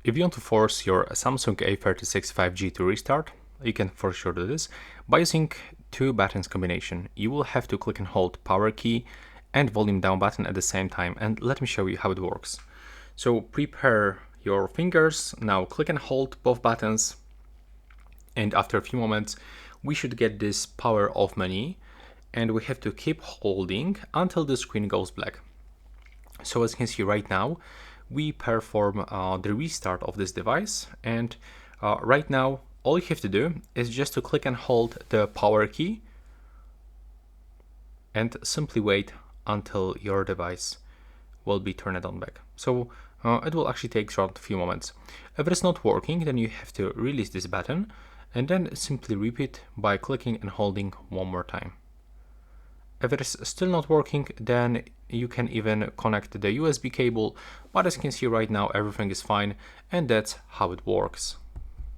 If you want to force your Samsung A36 5G to restart, you can for sure do this by using two buttons combination. You will have to click and hold power key and volume down button at the same time, and let me show you how it works. So prepare your fingers, now click and hold both buttons, and after a few moments we should get this power off menu, and we have to keep holding until the screen goes black. So as you can see right now, we perform the restart of this device, and right now all you have to do is just to click and hold the power key and simply wait until your device will be turned on back. So it will actually take around a few moments. If it's not working, then you have to release this button and then simply repeat by clicking and holding one more time. If it is still not working, then you can even connect the USB cable, but as you can see right now everything is fine, and that's how it works.